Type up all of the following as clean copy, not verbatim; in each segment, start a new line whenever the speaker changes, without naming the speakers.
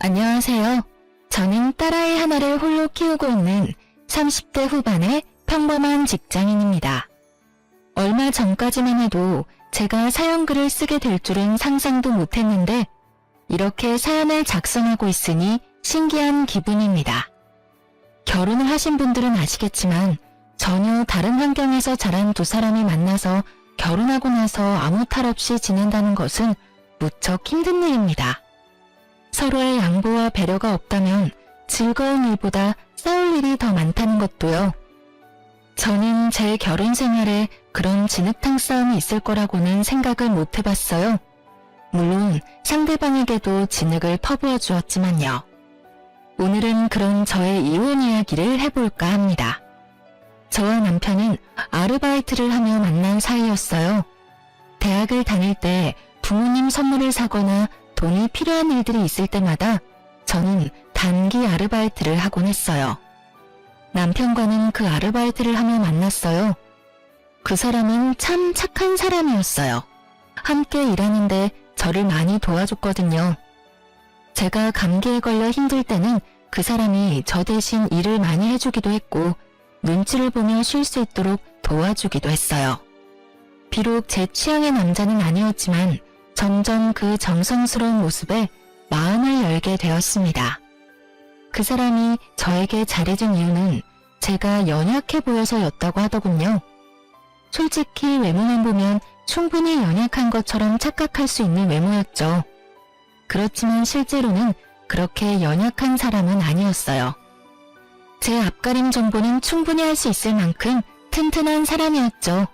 안녕하세요. 저는 딸아이 하나를 홀로 키우고 있는 30대 후반의 평범한 직장인입니다. 얼마 전까지만 해도 제가 사연글을 쓰게 될 줄은 상상도 못했는데 이렇게 사연을 작성하고 있으니 신기한 기분입니다. 결혼을 하신 분들은 아시겠지만 전혀 다른 환경에서 자란 두 사람이 만나서 결혼하고 나서 아무 탈 없이 지낸다는 것은 무척 힘든 일입니다. 서로의 양보와 배려가 없다면 즐거운 일보다 싸울 일이 더 많다는 것도요. 저는 제 결혼 생활에 그런 진흙탕 싸움이 있을 거라고는 생각을 못 해봤어요. 물론 상대방에게도 진흙을 퍼부어 주었지만요. 오늘은 그런 저의 이혼 이야기를 해볼까 합니다. 저와 남편은 아르바이트를 하며 만난 사이였어요. 대학을 다닐 때 부모님 선물을 사거나 돈이 필요한 일들이 있을 때마다 저는 단기 아르바이트를 하곤 했어요. 남편과는 그 아르바이트를 하며 만났어요. 그 사람은 참 착한 사람이었어요. 함께 일하는데 저를 많이 도와줬거든요. 제가 감기에 걸려 힘들 때는 그 사람이 저 대신 일을 많이 해주기도 했고 눈치를 보며 쉴 수 있도록 도와주기도 했어요. 비록 제 취향의 남자는 아니었지만 점점 그 정성스러운 모습에 마음을 열게 되었습니다. 그 사람이 저에게 잘해준 이유는 제가 연약해 보여서였다고 하더군요. 솔직히 외모만 보면 충분히 연약한 것처럼 착각할 수 있는 외모였죠. 그렇지만 실제로는 그렇게 연약한 사람은 아니었어요. 제 앞가림 정보는 충분히 할 수 있을 만큼 튼튼한 사람이었죠.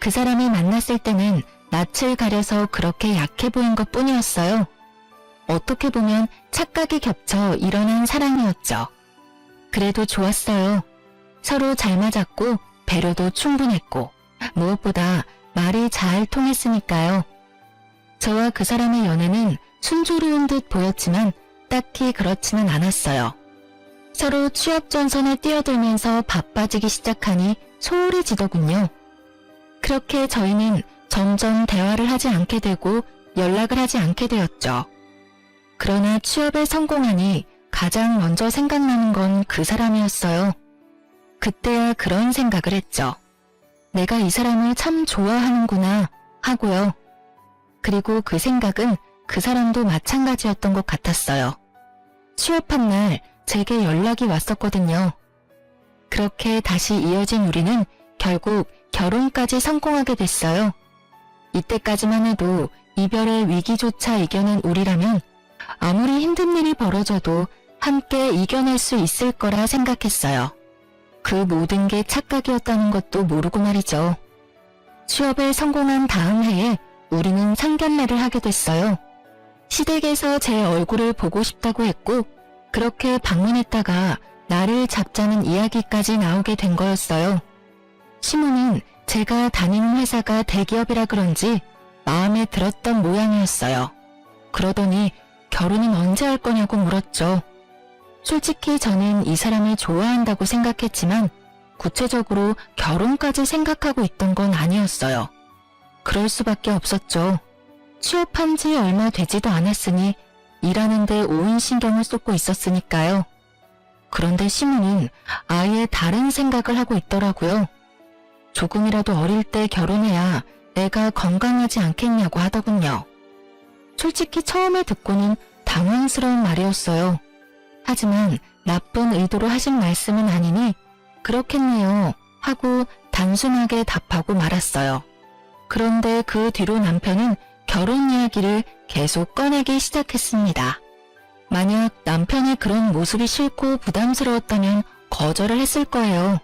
그 사람을 만났을 때는 낯을 가려서 그렇게 약해 보인 것 뿐이었어요. 어떻게 보면 착각이 겹쳐 일어난 사랑이었죠. 그래도 좋았어요. 서로 잘 맞았고 배려도 충분했고 무엇보다 말이 잘 통했으니까요. 저와 그 사람의 연애는 순조로운 듯 보였지만 딱히 그렇지는 않았어요. 서로 취업 전선에 뛰어들면서 바빠지기 시작하니 소홀해지더군요. 그렇게 저희는 점점 대화를 하지 않게 되고 연락을 하지 않게 되었죠. 그러나 취업에 성공하니 가장 먼저 생각나는 건 그 사람이었어요. 그때야 그런 생각을 했죠. 내가 이 사람을 참 좋아하는구나 하고요. 그리고 그 생각은 그 사람도 마찬가지였던 것 같았어요. 취업한 날 제게 연락이 왔었거든요. 그렇게 다시 이어진 우리는 결국 결혼까지 성공하게 됐어요. 이때까지만 해도 이별의 위기조차 이겨낸 우리라면 아무리 힘든 일이 벌어져도 함께 이겨낼 수 있을 거라 생각했어요. 그 모든 게 착각이었다는 것도 모르고 말이죠. 취업에 성공한 다음 해에 우리는 상견례를 하게 됐어요. 시댁에서 제 얼굴을 보고 싶다고 했고 그렇게 방문했다가 나를 잡자는 이야기까지 나오게 된 거였어요. 시모는 제가 다니는 회사가 대기업이라 그런지 마음에 들었던 모양이었어요. 그러더니 결혼은 언제 할 거냐고 물었죠. 솔직히 저는 이 사람을 좋아한다고 생각했지만 구체적으로 결혼까지 생각하고 있던 건 아니었어요. 그럴 수밖에 없었죠. 취업한 지 얼마 되지도 않았으니 일하는데 온 신경을 쏟고 있었으니까요. 그런데 시모는 아예 다른 생각을 하고 있더라고요. 조금이라도 어릴 때 결혼해야 애가 건강하지 않겠냐고 하더군요. 솔직히 처음에 듣고는 당황스러운 말이었어요. 하지만 나쁜 의도로 하신 말씀은 아니니 그렇겠네요 하고 단순하게 답하고 말았어요. 그런데 그 뒤로 남편은 결혼 이야기를 계속 꺼내기 시작했습니다. 만약 남편의 그런 모습이 싫고 부담스러웠다면 거절을 했을 거예요.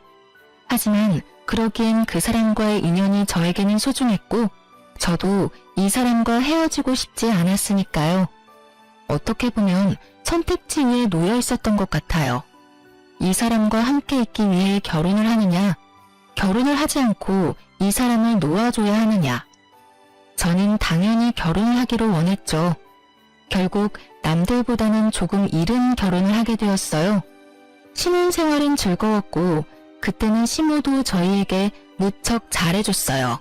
하지만 그러기엔 그 사람과의 인연이 저에게는 소중했고 저도 이 사람과 헤어지고 싶지 않았으니까요. 어떻게 보면 선택지 위에 놓여 있었던 것 같아요. 이 사람과 함께 있기 위해 결혼을 하느냐, 결혼을 하지 않고 이 사람을 놓아줘야 하느냐. 저는 당연히 결혼을 하기를 원했죠. 결국 남들보다는 조금 이른 결혼을 하게 되었어요. 신혼생활은 즐거웠고 그때는 시모도 저희에게 무척 잘해줬어요.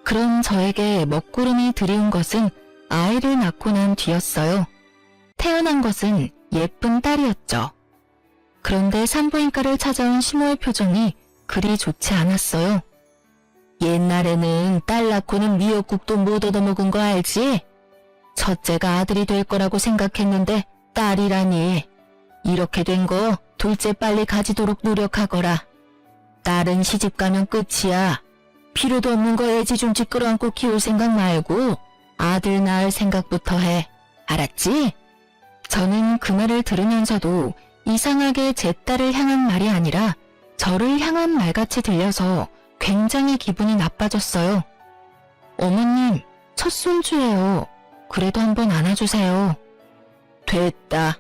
그런 저에게 먹구름이 드리운 것은 아이를 낳고 난 뒤였어요. 태어난 것은 예쁜 딸이었죠. 그런데 산부인과를 찾아온 시모의 표정이 그리 좋지 않았어요. 옛날에는 딸 낳고는 미역국도 못 얻어먹은 거 알지? 첫째가 아들이 될 거라고 생각했는데 딸이라니. 이렇게 된 거 둘째 빨리 가지도록 노력하거라. 딸은 시집 가면 끝이야. 필요도 없는 거 애지중지 끌어안고 키울 생각 말고 아들 낳을 생각부터 해. 알았지? 저는 그 말을 들으면서도 이상하게 제 딸을 향한 말이 아니라 저를 향한 말같이 들려서 굉장히 기분이 나빠졌어요. 어머님, 첫 손주예요. 그래도 한번 안아주세요. 됐다.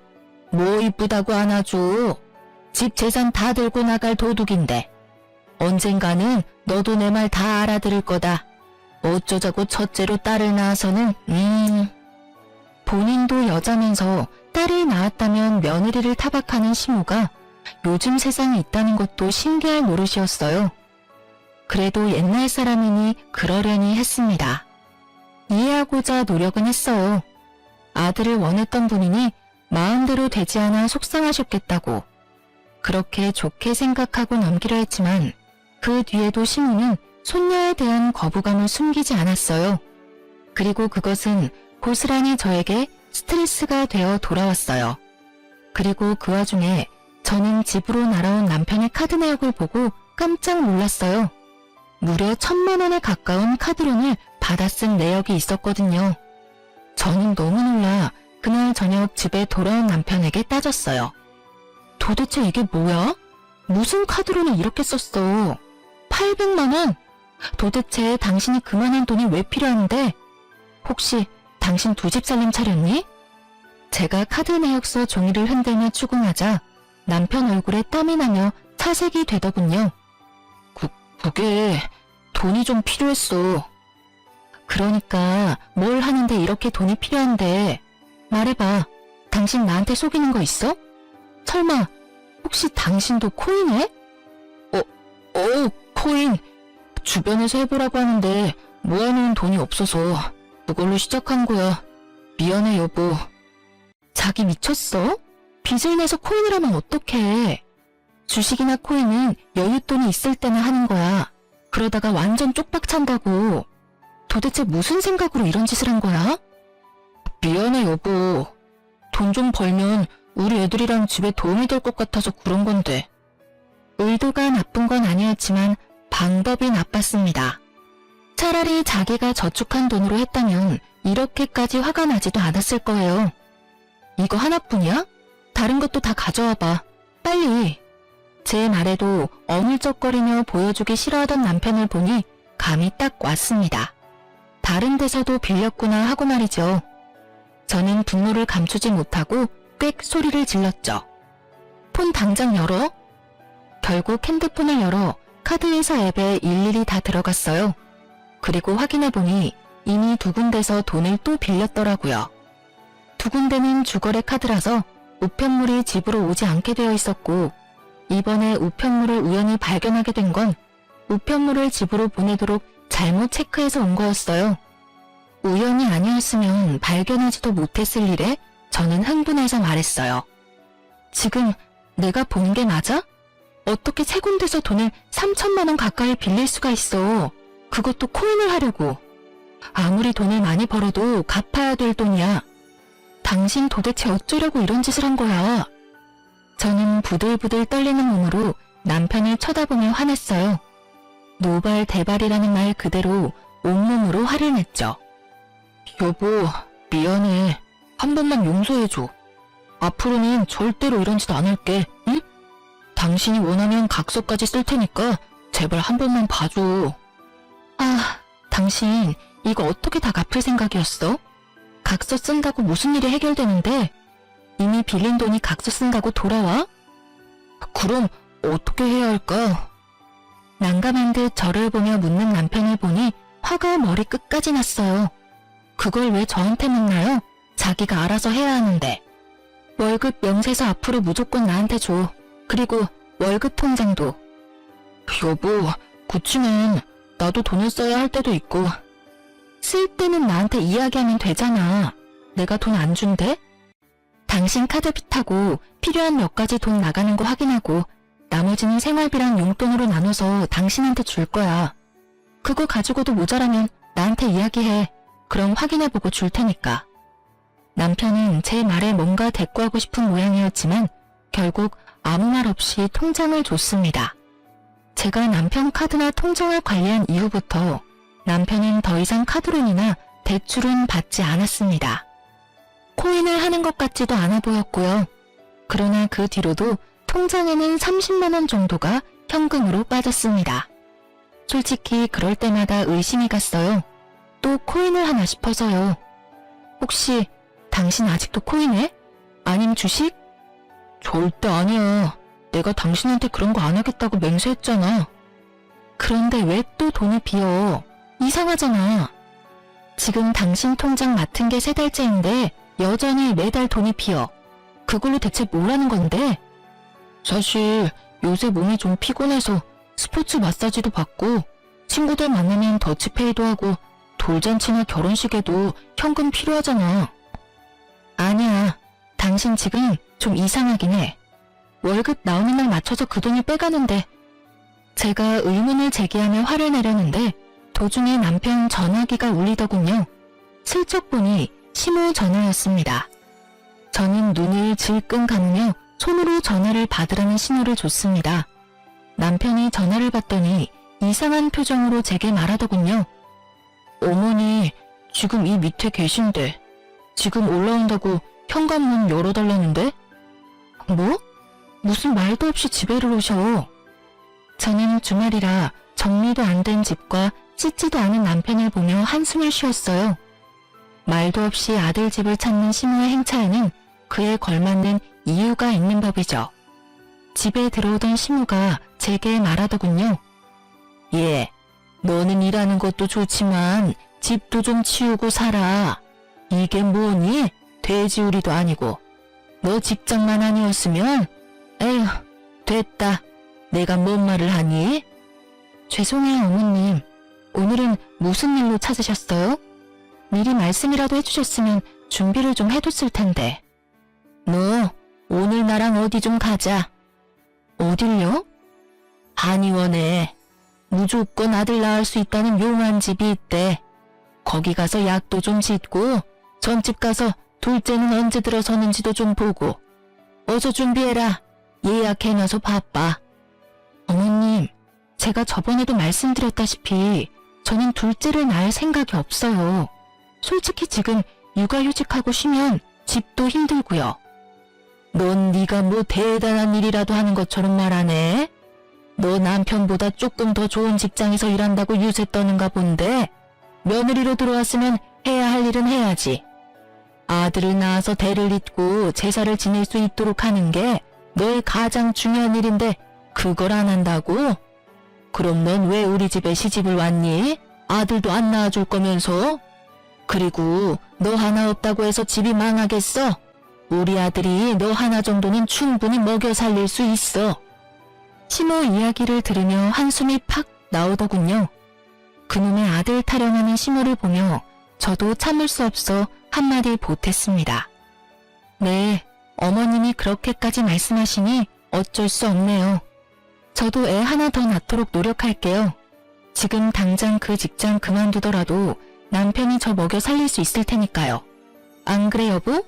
뭐 이쁘다고 안아줘. 집 재산 다 들고 나갈 도둑인데. 언젠가는 너도 내 말 다 알아들을 거다. 어쩌자고 첫째로 딸을 낳아서는 본인도 여자면서 딸을 낳았다면 며느리를 타박하는 시모가 요즘 세상에 있다는 것도 신기할 노릇이었어요. 그래도 옛날 사람이니 그러려니 했습니다. 이해하고자 노력은 했어요. 아들을 원했던 분이니 마음대로 되지 않아 속상하셨겠다고. 그렇게 좋게 생각하고 넘기려 했지만 그 뒤에도 시모는 손녀에 대한 거부감을 숨기지 않았어요. 그리고 그것은 고스란히 저에게 스트레스가 되어 돌아왔어요. 그리고 그 와중에 저는 집으로 날아온 남편의 카드 내역을 보고 깜짝 놀랐어요. 무려 1,000만 원에 가까운 카드론을 받아 쓴 내역이 있었거든요. 저는 너무 놀라 그날 저녁 집에 돌아온 남편에게 따졌어요. 도대체 이게 뭐야? 무슨 카드론을 이렇게 썼어? 800만 원? 도대체 당신이 그만한 돈이 왜 필요한데? 혹시 당신 두 집 살림 차렸니? 제가 카드 내역서 종이를 흔들며 추궁하자 남편 얼굴에 땀이 나며 차색이 되더군요. 그게 돈이 좀 필요했어. 그러니까 뭘 하는데 이렇게 돈이 필요한데. 말해봐. 당신 나한테 속이는 거 있어? 설마 혹시 당신도 코인해? 코인. 주변에서 해보라고 하는데 모아놓은 돈이 없어서 그걸로 시작한 거야. 미안해 여보. 자기 미쳤어? 빚을 내서 코인을 하면 어떡해. 주식이나 코인은 여윳돈이 있을 때나 하는 거야. 그러다가 완전 쪽박 찬다고. 도대체 무슨 생각으로 이런 짓을 한 거야? 미안해 여보. 돈 좀 벌면 우리 애들이랑 집에 도움이 될 것 같아서 그런 건데. 의도가 나쁜 건 아니었지만 방법이 나빴습니다. 차라리 자기가 저축한 돈으로 했다면 이렇게까지 화가 나지도 않았을 거예요. 이거 하나뿐이야? 다른 것도 다 가져와봐. 빨리. 제 말에도 어물쩍거리며 보여주기 싫어하던 남편을 보니 감이 딱 왔습니다. 다른 데서도 빌렸구나 하고 말이죠. 저는 분노를 감추지 못하고 꽥 소리를 질렀죠. 폰 당장 열어. 결국 핸드폰을 열어 카드회사 앱에 일일이 다 들어갔어요. 그리고 확인해보니 이미 두 군데서 돈을 또 빌렸더라고요. 두 군데는 주거래 카드라서 우편물이 집으로 오지 않게 되어 있었고 이번에 우편물을 우연히 발견하게 된 건 우편물을 집으로 보내도록 잘못 체크해서 온 거였어요. 우연이 아니었으면 발견하지도 못했을 일에 저는 흥분해서 말했어요. 지금 내가 본 게 맞아? 어떻게 세 군데서 돈을 3,000만 원 가까이 빌릴 수가 있어. 그것도 코인을 하려고. 아무리 돈을 많이 벌어도 갚아야 될 돈이야. 당신 도대체 어쩌려고 이런 짓을 한 거야. 저는 부들부들 떨리는 몸으로 남편을 쳐다보며 화냈어요. 노발대발이라는 말 그대로 온몸으로 화를 냈죠. 여보, 미안해. 한 번만 용서해줘. 앞으로는 절대로 이런 짓 안 할게, 응? 당신이 원하면 각서까지 쓸 테니까 제발 한 번만 봐줘. 아, 당신 이거 어떻게 다 갚을 생각이었어? 각서 쓴다고 무슨 일이 해결되는데 이미 빌린 돈이 각서 쓴다고 돌아와? 그럼 어떻게 해야 할까? 난감한 듯 저를 보며 묻는 남편을 보니 화가 머리 끝까지 났어요. 그걸 왜 저한테 묻나요? 자기가 알아서 해야 하는데. 월급 명세서 앞으로 무조건 나한테 줘. 그리고 월급 통장도. 여보, 그치만 나도 돈을 써야 할 때도 있고. 쓸 때는 나한테 이야기하면 되잖아. 내가 돈 안 준대? 당신 카드빚하고 필요한 몇 가지 돈 나가는 거 확인하고 나머지는 생활비랑 용돈으로 나눠서 당신한테 줄 거야. 그거 가지고도 모자라면 나한테 이야기해. 그럼 확인해보고 줄 테니까. 남편은 제 말에 뭔가 대꾸하고 싶은 모양이었지만 결국 아무 말 없이 통장을 줬습니다. 제가 남편 카드나 통장을 관리한 이후부터 남편은 더 이상 카드론이나 대출은 받지 않았습니다. 코인을 하는 것 같지도 않아 보였고요. 그러나 그 뒤로도 통장에는 30만 원 정도가 현금으로 빠졌습니다. 솔직히 그럴 때마다 의심이 갔어요. 또 코인을 하나 싶어서요. 혹시 당신 아직도 코인해? 아님 주식? 절대 아니야. 내가 당신한테 그런 거 안 하겠다고 맹세했잖아. 그런데 왜 또 돈이 비어? 이상하잖아. 지금 당신 통장 맡은 게 3달째인데 여전히 매달 돈이 비어. 그걸로 대체 뭘 하는 건데? 사실 요새 몸이 좀 피곤해서 스포츠 마사지도 받고 친구들 만나면 더치페이도 하고 돌잔치나 결혼식에도 현금 필요하잖아. 아니야. 당신 지금 좀 이상하긴 해. 월급 나오는 날 맞춰서 그 돈을 빼가는데 제가 의문을 제기하며 화를 내려는데 도중에 남편 전화기가 울리더군요. 슬쩍 보니 시모 전화였습니다. 저는 눈을 질끈 감으며 손으로 전화를 받으라는 신호를 줬습니다. 남편이 전화를 받더니 이상한 표정으로 제게 말하더군요. 어머니, 지금 이 밑에 계신데 지금 올라온다고 현관문 열어달라는데? 뭐? 무슨 말도 없이 집에를 오셔. 저는 주말이라 정리도 안 된 집과 씻지도 않은 남편을 보며 한숨을 쉬었어요. 말도 없이 아들 집을 찾는 시모의 행차에는 그에 걸맞는 이유가 있는 법이죠. 집에 들어오던 시모가 제게 말하더군요. 예, 너는 일하는 것도 좋지만 집도 좀 치우고 살아. 이게 뭐니? 돼지우리도 아니고. 너 직장만 아니었으면 에휴, 됐다. 내가 뭔 말을 하니? 죄송해요, 어머님. 오늘은 무슨 일로 찾으셨어요? 미리 말씀이라도 해주셨으면 준비를 좀 해뒀을 텐데. 너 오늘 나랑 어디 좀 가자. 어딜요? 한의원에 무조건 아들 낳을 수 있다는 용한 집이 있대. 거기 가서 약도 좀 짓고 전집 가서 둘째는 언제 들어서는지도 좀 보고. 어서 준비해라. 예약해놔서 바빠. 어머님, 제가 저번에도 말씀드렸다시피 저는 둘째를 낳을 생각이 없어요. 솔직히 지금 육아휴직하고 쉬면 집도 힘들고요. 넌 네가 뭐 대단한 일이라도 하는 것처럼 말하네. 너 남편보다 조금 더 좋은 직장에서 일한다고 유세 떠는가 본데 며느리로 들어왔으면 해야 할 일은 해야지. 아들을 낳아서 대를 잇고 제사를 지낼 수 있도록 하는 게 너의 가장 중요한 일인데 그걸 안 한다고? 그럼 넌 왜 우리 집에 시집을 왔니? 아들도 안 낳아줄 거면서? 그리고 너 하나 없다고 해서 집이 망하겠어? 우리 아들이 너 하나 정도는 충분히 먹여 살릴 수 있어. 시모 이야기를 들으며 한숨이 팍 나오더군요. 그놈의 아들 타령하는 시모를 보며 저도 참을 수 없어 한마디 보탰습니다. 네, 어머님이 그렇게까지 말씀하시니 어쩔 수 없네요. 저도 애 하나 더 낳도록 노력할게요. 지금 당장 그 직장 그만두더라도 남편이 저 먹여 살릴 수 있을 테니까요. 안 그래 여보?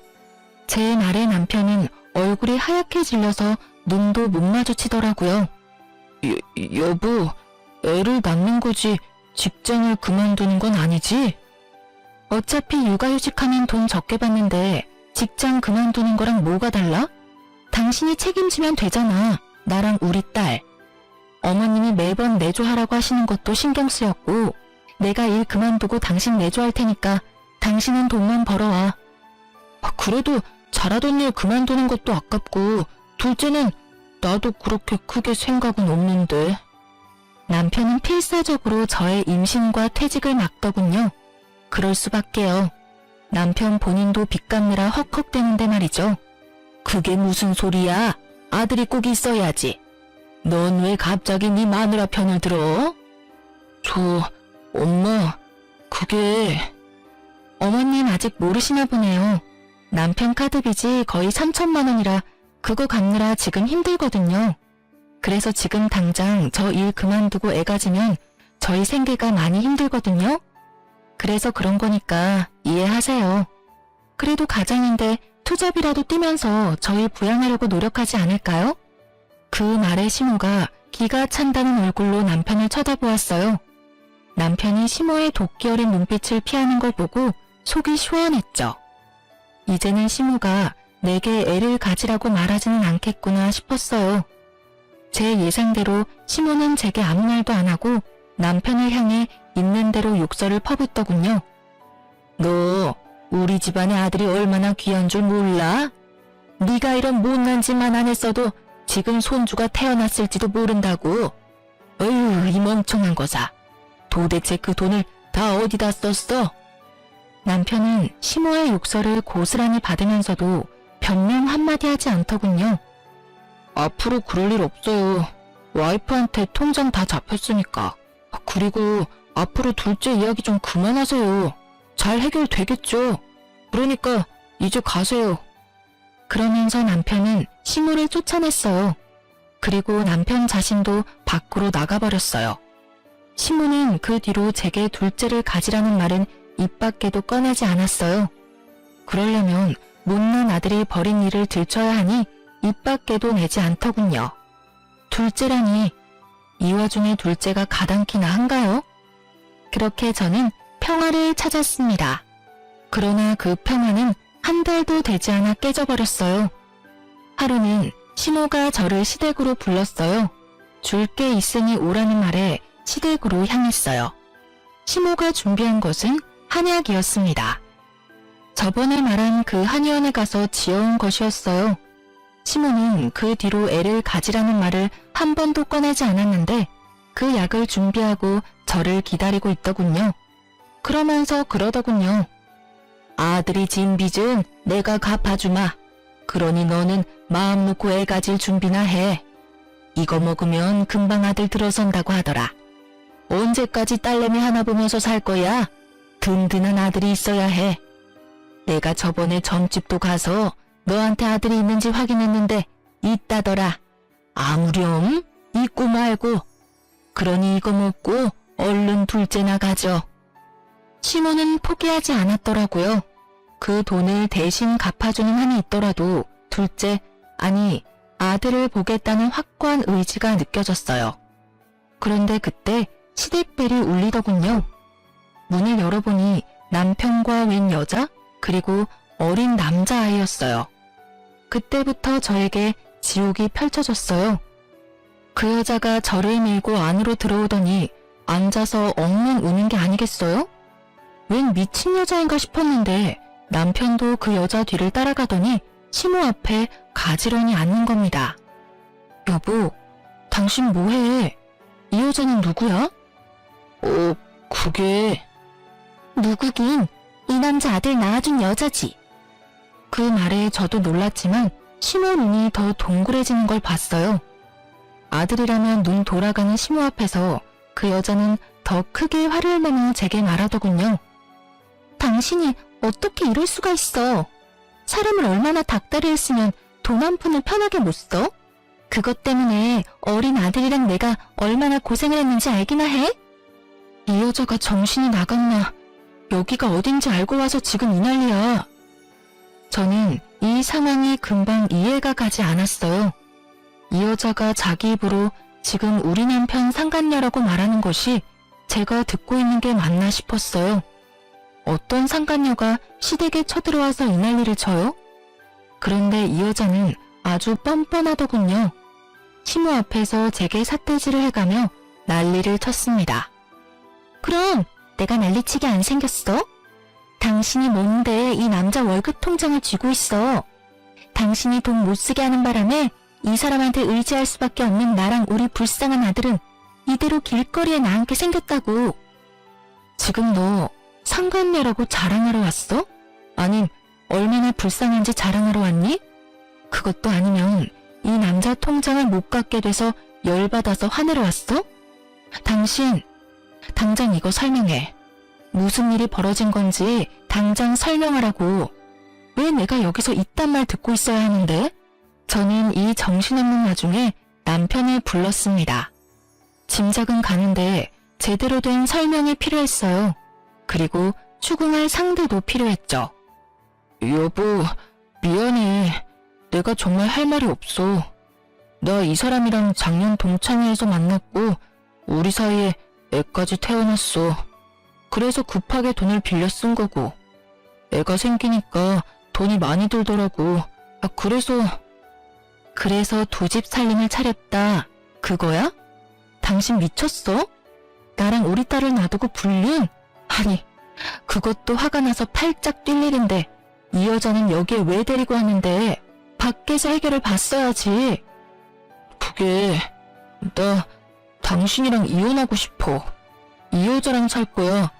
제 말에 남편은 얼굴이 하얗게 질려서 눈도 못 마주치더라고요. 여보, 애를 낳는 거지 직장을 그만두는 건 아니지? 어차피 육아휴직하면 돈 적게 받는데 직장 그만두는 거랑 뭐가 달라? 당신이 책임지면 되잖아. 나랑 우리 딸. 어머님이 매번 내조하라고 하시는 것도 신경 쓰였고 내가 일 그만두고 당신 내조할 테니까 당신은 돈만 벌어와. 그래도 잘하던 일 그만두는 것도 아깝고 둘째는 나도 그렇게 크게 생각은 없는데. 남편은 필사적으로 저의 임신과 퇴직을 막더군요. 그럴 수밖에요. 남편 본인도 빚 갚느라 헉헉대는데 말이죠. 그게 무슨 소리야? 아들이 꼭 있어야지. 넌 왜 갑자기 네 마누라 편을 들어? 엄마, 그게... 어머님 아직 모르시나 보네요. 남편 카드 빚이 거의 3천만 원이라 그거 갚느라 지금 힘들거든요. 그래서 지금 당장 저 일 그만두고 애 가지면 저희 생계가 많이 힘들거든요. 그래서 그런 거니까 이해하세요. 그래도 가장인데 투잡이라도 뛰면서 저희 부양하려고 노력하지 않을까요? 그 말에 시모가 기가 찬다는 얼굴로 남편을 쳐다보았어요. 남편이 시모의 도끼 어린 눈빛을 피하는 걸 보고 속이 시원했죠. 이제는 시모가 내게 애를 가지라고 말하지는 않겠구나 싶었어요. 제 예상대로 시모는 제게 아무 말도 안 하고 남편을 향해 있는 대로 욕설을 퍼붓더군요. 너 우리 집안의 아들이 얼마나 귀한 줄 몰라? 네가 이런 못난 짓만 안 했어도 지금 손주가 태어났을지도 모른다고. 어휴, 이 멍청한 거사. 도대체 그 돈을 다 어디다 썼어? 남편은 시모의 욕설을 고스란히 받으면서도 변명 한마디 하지 않더군요. 앞으로 그럴 일 없어요. 와이프한테 통장 다 잡혔으니까. 그리고 앞으로 둘째 이야기 좀 그만하세요. 잘 해결되겠죠. 그러니까 이제 가세요. 그러면서 남편은 시모를 쫓아냈어요. 그리고 남편 자신도 밖으로 나가버렸어요. 시모는 그 뒤로 제게 둘째를 가지라는 말은 입 밖에도 꺼내지 않았어요. 그러려면 못난 아들이 벌인 일을 들춰야 하니 입 밖에도 내지 않더군요. 둘째라니, 이 와중에 둘째가 가당키나 한가요? 그렇게 저는 평화를 찾았습니다. 그러나 그 평화는 한 달도 되지 않아 깨져버렸어요. 하루는 시모가 저를 시댁으로 불렀어요. 줄 게 있으니 오라는 말에 시댁으로 향했어요. 시모가 준비한 것은 한약이었습니다. 저번에 말한 그 한의원에 가서 지어온 것이었어요. 시모는 그 뒤로 애를 가지라는 말을 한 번도 꺼내지 않았는데 그 약을 준비하고 저를 기다리고 있더군요. 그러면서 그러더군요. 아들이 진 빚은 내가 갚아주마. 그러니 너는 마음 놓고 애 가질 준비나 해. 이거 먹으면 금방 아들 들어선다고 하더라. 언제까지 딸내미 하나 보면서 살 거야? 든든한 아들이 있어야 해. 내가 저번에 점집도 가서 너한테 아들이 있는지 확인했는데 있다더라. 아무렴? 있고 말고. 그러니 이거 먹고 얼른 둘째나 가져. 시모는 포기하지 않았더라고요. 그 돈을 대신 갚아주는 한이 있더라도 둘째, 아니 아들을 보겠다는 확고한 의지가 느껴졌어요. 그런데 그때 시댁벨이 울리더군요. 문을 열어보니 남편과 웬 여자, 그리고 어린 남자아이였어요. 그때부터 저에게 지옥이 펼쳐졌어요. 그 여자가 저를 밀고 안으로 들어오더니 앉아서 엉엉 우는 게 아니겠어요? 웬 미친 여자인가 싶었는데 남편도 그 여자 뒤를 따라가더니 시모 앞에 가지런히 앉는 겁니다. 여보, 당신 뭐해? 이 여자는 누구야? 그게... 누구긴 이 남자 아들 낳아준 여자지. 그 말에 저도 놀랐지만 시모 눈이 더 동그래지는 걸 봤어요. 아들이라면 눈 돌아가는 시모 앞에서 그 여자는 더 크게 화를 내며 제게 말하더군요. 당신이 어떻게 이럴 수가 있어? 사람을 얼마나 닥달을 했으면 돈 한 푼을 편하게 못 써? 그것 때문에 어린 아들이랑 내가 얼마나 고생을 했는지 알기나 해? 이 여자가 정신이 나갔나? 여기가 어딘지 알고 와서 지금 이 난리야. 저는 이 상황이 금방 이해가 가지 않았어요. 이 여자가 자기 입으로 지금 우리 남편 상간녀라고 말하는 것이 제가 듣고 있는 게 맞나 싶었어요. 어떤 상간녀가 시댁에 쳐들어와서 이 난리를 쳐요? 그런데 이 여자는 아주 뻔뻔하더군요. 시모 앞에서 제게 삿대질을 해가며 난리를 쳤습니다. 그럼 내가 난리치게 안 생겼어? 당신이 뭔데 이 남자 월급 통장을 쥐고 있어? 당신이 돈 못 쓰게 하는 바람에 이 사람한테 의지할 수밖에 없는 나랑 우리 불쌍한 아들은 이대로 길거리에 나앉게 생겼다고. 지금 너 상간녀라고 자랑하러 왔어? 아님 얼마나 불쌍한지 자랑하러 왔니? 그것도 아니면 이 남자 통장을 못 갖게 돼서 열받아서 화내러 왔어? 당신 당장 이거 설명해. 무슨 일이 벌어진 건지 당장 설명하라고. 왜 내가 여기서 이딴 말 듣고 있어야 하는데? 저는 이 정신없는 와중에 남편을 불렀습니다. 짐작은 가는데 제대로 된 설명이 필요했어요. 그리고 추궁할 상대도 필요했죠. 여보, 미안해. 내가 정말 할 말이 없어. 나 이 사람이랑 작년 동창회에서 만났고 우리 사이에 애까지 태어났어. 그래서 급하게 돈을 빌려 쓴 거고. 애가 생기니까 돈이 많이 들더라고. 그래서 두 집 살림을 차렸다. 그거야? 당신 미쳤어? 나랑 우리 딸을 놔두고 불륜? 아니, 그것도 화가 나서 팔짝 뛸 일인데 이 여자는 여기에 왜 데리고 왔는데 밖에서 해결을 봤어야지. 그게 나 당신이랑 이혼하고 싶어. 이 여자랑 살 거야.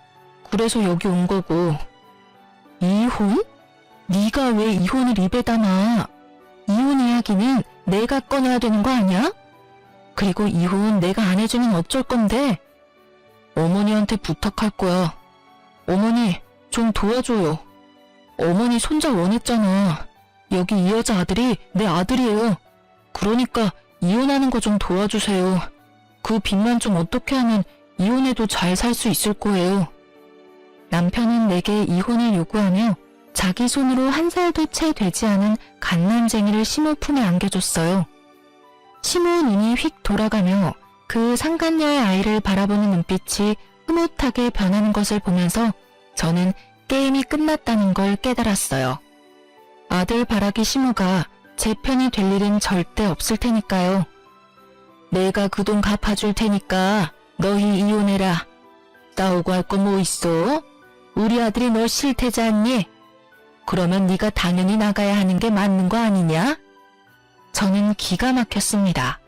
그래서 여기 온 거고. 이혼? 네가 왜 이혼을 입에 담아? 이혼 이야기는 내가 꺼내야 되는 거 아니야? 그리고 이혼 내가 안 해주면 어쩔 건데? 어머니한테 부탁할 거야. 어머니, 좀 도와줘요. 어머니 손자 원했잖아. 여기 이 여자 아들이 내 아들이에요. 그러니까 이혼하는 거 좀 도와주세요. 그 빚만 좀 어떻게 하면 이혼해도 잘 살 수 있을 거예요. 남편은 내게 이혼을 요구하며 자기 손으로 한 살도 채 되지 않은 갓난쟁이를 시모 품에 안겨줬어요. 시모 눈이 휙 돌아가며 그 상간녀의 아이를 바라보는 눈빛이 흐뭇하게 변하는 것을 보면서 저는 게임이 끝났다는 걸 깨달았어요. 아들 바라기 시모가 제 편이 될 일은 절대 없을 테니까요. 내가 그 돈 갚아줄 테니까 너희 이혼해라. 싸우고 할 거 뭐 있어? 우리 아들이 널 싫대지 않니? 그러면 네가 당연히 나가야 하는 게 맞는 거 아니냐? 저는 기가 막혔습니다.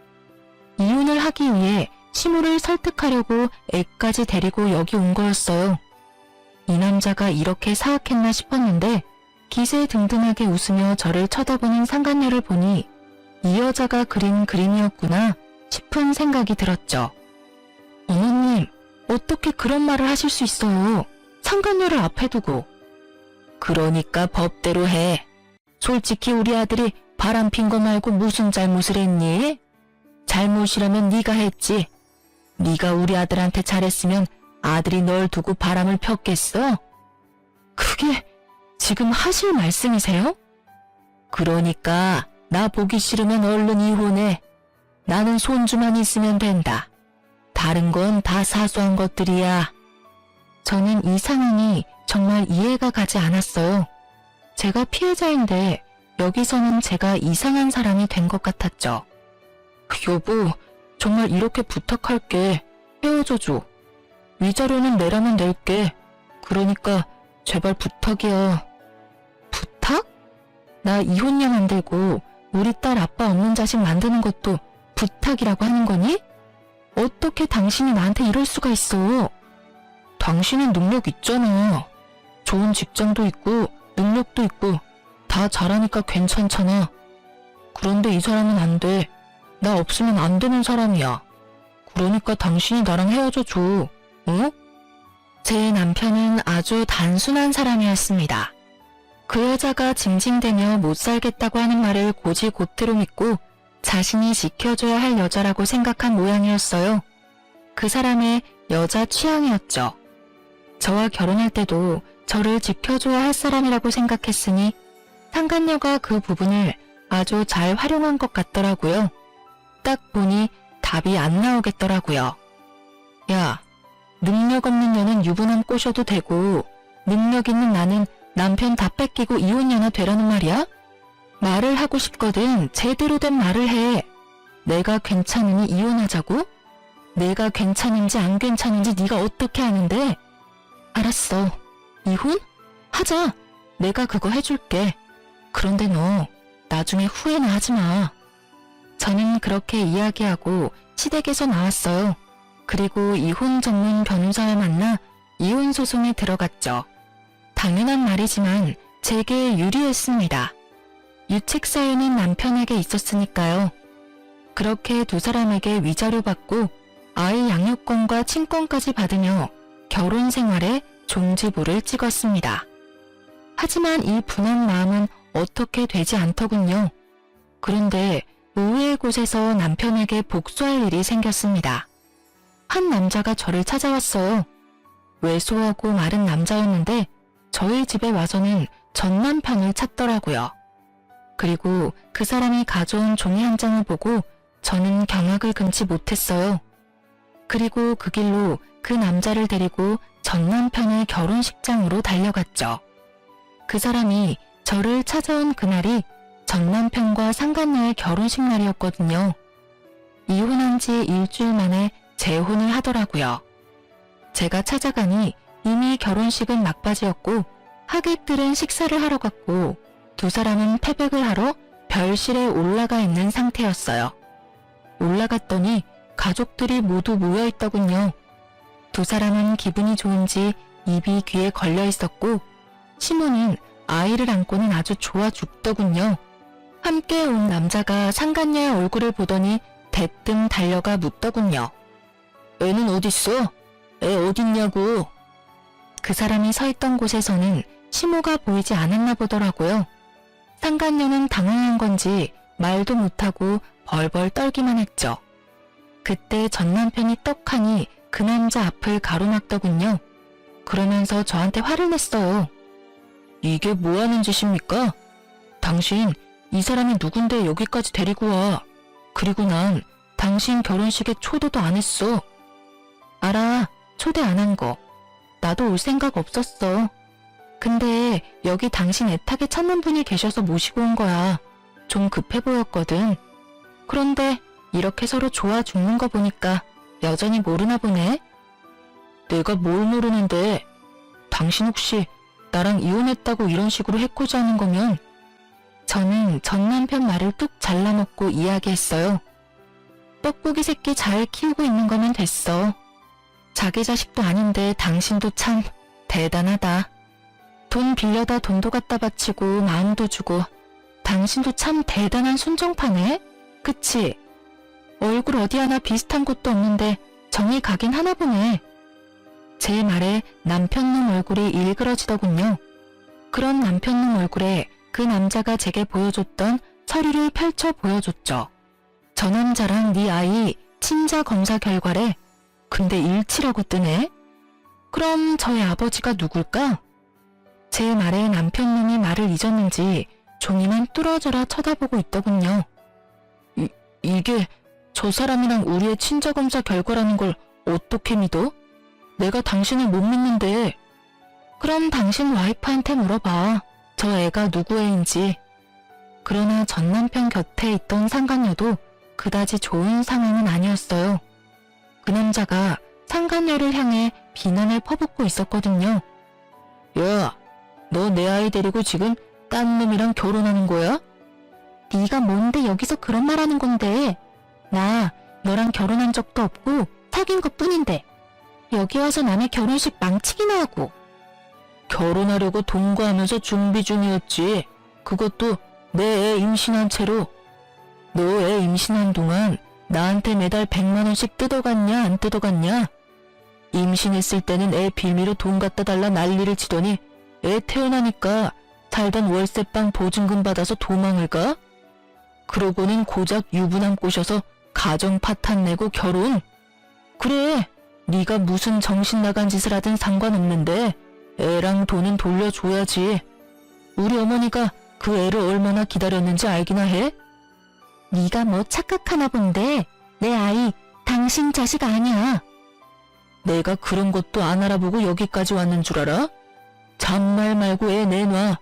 이혼을 하기 위해 시모를 설득하려고 애까지 데리고 여기 온 거였어요. 이 남자가 이렇게 사악했나 싶었는데 기세등등하게 웃으며 저를 쳐다보는 상간녀를 보니 이 여자가 그린 그림이었구나 싶은 생각이 들었죠. 어머님, 어떻게 그런 말을 하실 수 있어요? 상간녀를 앞에 두고. 그러니까 법대로 해. 솔직히 우리 아들이 바람핀 거 말고 무슨 잘못을 했니? 잘못이라면 네가 했지. 네가 우리 아들한테 잘했으면 아들이 널 두고 바람을 폈겠어? 그게 지금 하실 말씀이세요? 그러니까 나 보기 싫으면 얼른 이혼해. 나는 손주만 있으면 된다. 다른 건 다 사소한 것들이야. 저는 이 상황이 정말 이해가 가지 않았어요. 제가 피해자인데 여기서는 제가 이상한 사람이 된 것 같았죠. 여보, 정말 이렇게 부탁할게. 헤어져줘. 위자료는 내라면 낼게. 그러니까 제발 부탁이야. 부탁? 나 이혼녀 만들고 우리 딸 아빠 없는 자식 만드는 것도 부탁이라고 하는 거니? 어떻게 당신이 나한테 이럴 수가 있어? 당신은 능력 있잖아. 좋은 직장도 있고 능력도 있고 다 잘하니까 괜찮잖아. 그런데 이 사람은 안 돼. 나 없으면 안 되는 사람이야. 그러니까 당신이 나랑 헤어져 줘. 어? 제 남편은 아주 단순한 사람이었습니다. 그 여자가 징징대며 못 살겠다고 하는 말을 곧이곧대로 믿고 자신이 지켜줘야 할 여자라고 생각한 모양이었어요. 그 사람의 여자 취향이었죠. 저와 결혼할 때도 저를 지켜줘야 할 사람이라고 생각했으니 상간녀가 그 부분을 아주 잘 활용한 것 같더라고요. 딱 보니 답이 안 나오겠더라고요. 야, 능력 없는 년은 유부남 꼬셔도 되고 능력 있는 나는 남편 다 뺏기고 이혼녀나 되라는 말이야? 말을 하고 싶거든 제대로 된 말을 해. 내가 괜찮으니 이혼하자고? 내가 괜찮은지 안 괜찮은지 네가 어떻게 아는데? 알았어. 이혼? 하자. 내가 그거 해줄게. 그런데 너 나중에 후회는 하지 마. 저는 그렇게 이야기하고 시댁에서 나왔어요. 그리고 이혼 전문 변호사와 만나 이혼 소송에 들어갔죠. 당연한 말이지만 제게 유리했습니다. 유책 사유는 남편에게 있었으니까요. 그렇게 두 사람에게 위자료 받고 아이 양육권과 친권까지 받으며 결혼 생활에 종지부를 찍었습니다. 하지만 이 분한 마음은 어떻게 되지 않더군요. 그런데 의외의 곳에서 남편에게 복수할 일이 생겼습니다. 한 남자가 저를 찾아왔어요. 왜소하고 마른 남자였는데 저희 집에 와서는 전 남편을 찾더라고요. 그리고 그 사람이 가져온 종이 한 장을 보고 저는 경악을 금치 못했어요. 그리고 그 길로 그 남자를 데리고 전 남편의 결혼식장으로 달려갔죠. 그 사람이 저를 찾아온 그날이 전 남편과 상간녀의 결혼식 날이었거든요. 이혼한 지 일주일 만에 재혼을 하더라고요. 제가 찾아가니 이미 결혼식은 막바지였고 하객들은 식사를 하러 갔고 두 사람은 태백을 하러 별실에 올라가 있는 상태였어요. 올라갔더니 가족들이 모두 모여 있더군요. 두 사람은 기분이 좋은지 입이 귀에 걸려 있었고 시모는 아이를 안고는 아주 좋아 죽더군요. 함께 온 남자가 상간녀의 얼굴을 보더니 대뜸 달려가 묻더군요. 애는 어딨어? 애 어딨냐고. 그 사람이 서 있던 곳에서는 시모가 보이지 않았나 보더라고요. 상간녀는 당황한 건지 말도 못하고 벌벌 떨기만 했죠. 그때 전 남편이 떡하니 그 남자 앞을 가로막더군요. 그러면서 저한테 화를 냈어요. 이게 뭐하는 짓입니까? 당신 이 사람이 누군데 여기까지 데리고 와. 그리고 난 당신 결혼식에 초대도 안 했어. 알아, 초대 안 한 거. 나도 올 생각 없었어. 근데 여기 당신 애타게 찾는 분이 계셔서 모시고 온 거야. 좀 급해 보였거든. 그런데 이렇게 서로 좋아 죽는 거 보니까 여전히 모르나 보네. 내가 뭘 모르는데. 당신 혹시 나랑 이혼했다고 이런 식으로 해코지 하는 거면. 저는 전 남편 말을 뚝 잘라먹고 이야기했어요. 뻐꾸기 새끼 잘 키우고 있는 거면 됐어. 자기 자식도 아닌데 당신도 참 대단하다. 돈 빌려다 돈도 갖다 바치고 마음도 주고 당신도 참 대단한 순정파네? 그치? 얼굴 어디 하나 비슷한 곳도 없는데 정이 가긴 하나 보네. 제 말에 남편놈 얼굴이 일그러지더군요. 그런 남편놈 얼굴에 그 남자가 제게 보여줬던 서류를 펼쳐 보여줬죠. 저 남자랑 네 아이 친자 검사 결과래. 근데 일치라고 뜨네? 그럼 저희 아버지가 누굴까? 제 말에 남편놈이 말을 잊었는지 종이만 뚫어져라 쳐다보고 있더군요. 이게 저 사람이랑 우리의 친자 검사 결과라는 걸 어떻게 믿어? 내가 당신을 못 믿는데. 그럼 당신 와이프한테 물어봐. 저 애가 누구 애인지. 그러나 전 남편 곁에 있던 상간녀도 그다지 좋은 상황은 아니었어요. 그 남자가 상간녀를 향해 비난을 퍼붓고 있었거든요. 야, 너 내 아이 데리고 지금 딴 놈이랑 결혼하는 거야? 네가 뭔데 여기서 그런 말 하는 건데. 나 너랑 결혼한 적도 없고 사귄 것 뿐인데 여기 와서 남의 결혼식 망치기나 하고. 결혼하려고 동거하면서 준비 중이었지. 그것도 내 애 임신한 채로. 너 애 임신한 동안 나한테 매달 100만 원씩 뜯어갔냐 안 뜯어갔냐? 임신했을 때는 애 빌미로 돈 갖다 달라 난리를 치더니 애 태어나니까 살던 월세방 보증금 받아서 도망을 가? 그러고는 고작 유부남 꼬셔서 가정 파탄 내고 결혼? 그래, 네가 무슨 정신 나간 짓을 하든 상관없는데 애랑 돈은 돌려줘야지. 우리 어머니가 그 애를 얼마나 기다렸는지 알기나 해? 네가 뭐 착각하나 본데 내 아이 당신 자식 아니야. 내가 그런 것도 안 알아보고 여기까지 왔는 줄 알아? 잔말 말고 애 내놔.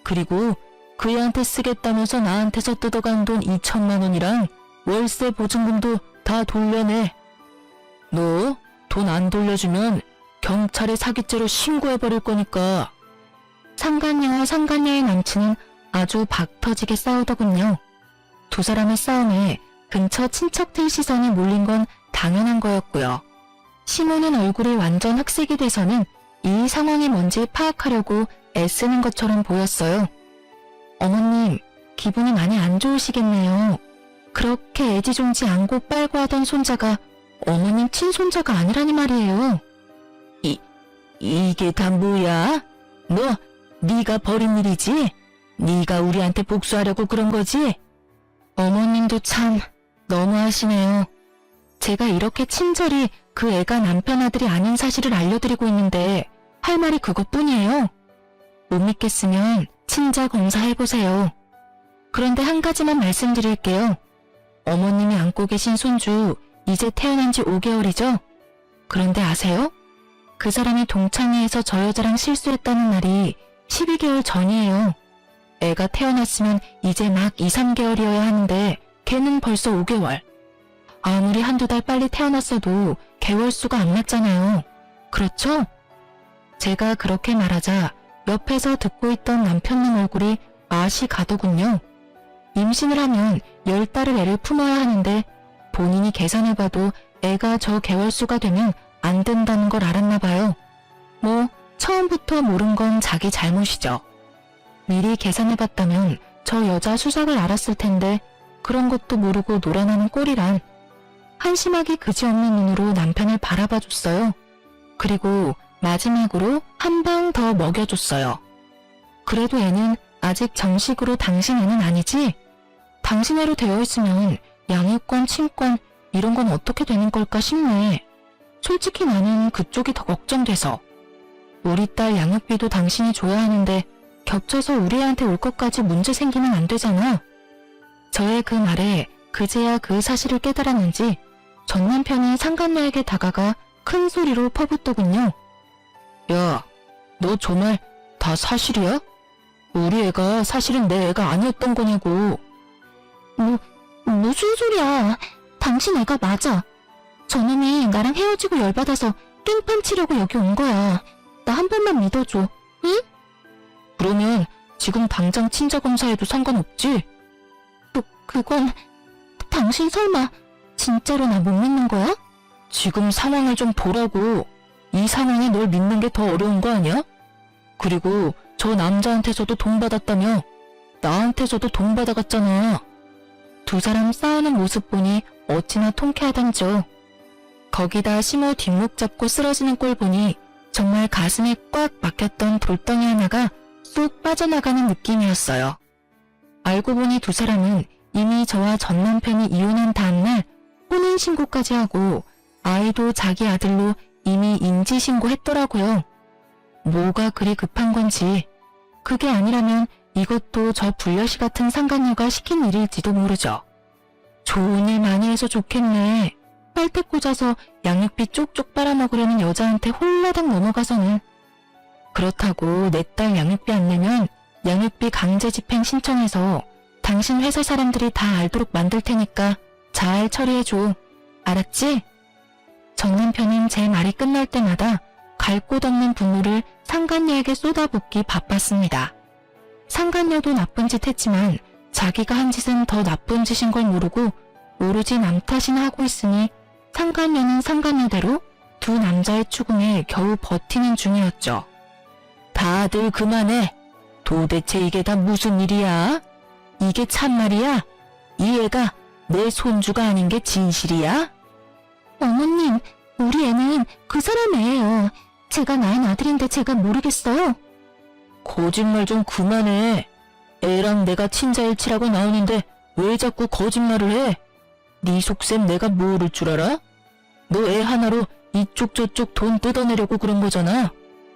그리고 그 애한테 쓰겠다면서 나한테서 뜯어간 돈 2천만 원이랑 월세 보증금도 다 돌려내. 너 돈 안 돌려주면 경찰에 사기죄로 신고해버릴 거니까. 상간녀와 상간녀의 남친은 아주 박터지게 싸우더군요. 두 사람의 싸움에 근처 친척들 시선이 몰린 건 당연한 거였고요. 시모는 얼굴이 완전 흑색이 돼서는 이 상황이 뭔지 파악하려고 애쓰는 것처럼 보였어요. 어머님, 기분이 많이 안 좋으시겠네요. 그렇게 애지중지 안고 빨고 하던 손자가 어머님 친손자가 아니라니 말이에요. 이게 다 뭐야? 너
네가 벌인 일이지? 네가 우리한테 복수하려고 그런 거지?
어머님도 참 너무하시네요. 제가 이렇게 친절히 그 애가 남편 아들이 아닌 사실을 알려드리고 있는데 할 말이 그것뿐이에요. 못 믿겠으면 친자 검사해보세요. 그런데 한 가지만 말씀드릴게요. 어머님이 안고 계신 손주 이제 태어난 지 5개월이죠? 그런데 아세요? 그 사람이 동창회에서 저 여자랑 실수했다는 날이 12개월 전이에요. 애가 태어났으면 이제 막 2, 3개월이어야 하는데 걔는 벌써 5개월. 아무리 한두 달 빨리 태어났어도 개월수가 안 맞잖아요. 그렇죠? 제가 그렇게 말하자 옆에서 듣고 있던 남편님 얼굴이 맛이 가더군요. 임신을 하면 10달을 애를 품어야 하는데 본인이 계산해봐도 애가 저 개월수가 되면 안 된다는 걸 알았나 봐요. 뭐 처음부터 모른 건 자기 잘못이죠. 미리 계산해봤다면 저 여자 수작을 알았을 텐데 그런 것도 모르고 놀아나는 꼴이란. 한심하기 그지없는 눈으로 남편을 바라봐줬어요. 그리고 마지막으로 한 방 더 먹여줬어요. 그래도 애는 아직 정식으로 당신 애는 아니지? 당신 애로 되어 있으면 양육권, 친권 이런 건 어떻게 되는 걸까 싶네. 솔직히 나는 그쪽이 더 걱정돼서. 우리 딸 양육비도 당신이 줘야 하는데 겹쳐서 우리 애한테 올 것까지 문제 생기면 안 되잖아. 저의 그 말에 그제야 그 사실을 깨달았는지 전 남편이 상간녀에게 다가가 큰 소리로 퍼붓더군요.
야, 너 정말 다 사실이야? 우리 애가 사실은 내 애가 아니었던 거냐고.
무슨 소리야. 당신 애가 맞아. 저놈이 나랑 헤어지고 열받아서 깽판 치려고 여기 온 거야. 나 한 번만 믿어줘. 응?
그러면 지금 당장 친자검사해도 상관없지?
그건 당신 설마 진짜로 나 못 믿는 거야?
지금 상황을 좀 보라고. 이 상황에 널 믿는 게 더 어려운 거 아니야? 그리고 저 남자한테서도 돈 받았다며. 나한테서도 돈 받아갔잖아.
두 사람 싸우는 모습 보니 어찌나 통쾌하단죠. 거기다 심호 뒷목 잡고 쓰러지는 꼴 보니 정말 가슴에 꽉 막혔던 돌덩이 하나가 쏙 빠져나가는 느낌이었어요. 알고 보니 두 사람은 이미 저와 전 남편이 이혼한 다음날 혼인신고까지 하고 아이도 자기 아들로 이미 인지신고했더라고요. 뭐가 그리 급한 건지. 그게 아니라면 이것도 저 불려시 같은 상간녀가 시킨 일일지도 모르죠. 좋은 일 많이 해서 좋겠네. 빨대 꽂아서 양육비 쪽쪽 빨아먹으려는 여자한테 홀라당 넘어가서는. 그렇다고 내 딸 양육비 안 내면 양육비 강제 집행 신청해서 당신 회사 사람들이 다 알도록 만들 테니까 잘 처리해줘. 알았지? 전 남편은 제 말이 끝날 때마다 갈 곳 없는 분노를 상간녀에게 쏟아붓기 바빴습니다. 상간녀도 나쁜 짓 했지만 자기가 한 짓은 더 나쁜 짓인 걸 모르고 오로지 남 탓이나 하고 있으니 상간녀는 상간녀대로 두 남자의 추궁에 겨우 버티는 중이었죠.
다들 그만해. 도대체 이게 다 무슨 일이야? 이게 참말이야? 이 애가 내 손주가 아닌 게 진실이야?
어머님, 우리 애는 그 사람 애예요. 제가 낳은 아들인데 제가 모르겠어요.
거짓말 좀 그만해. 애랑 내가 친자일치라고 나오는데 왜 자꾸 거짓말을 해? 네 속셈 내가 모를 줄 알아? 너 애 하나로 이쪽 저쪽 돈 뜯어내려고 그런 거잖아.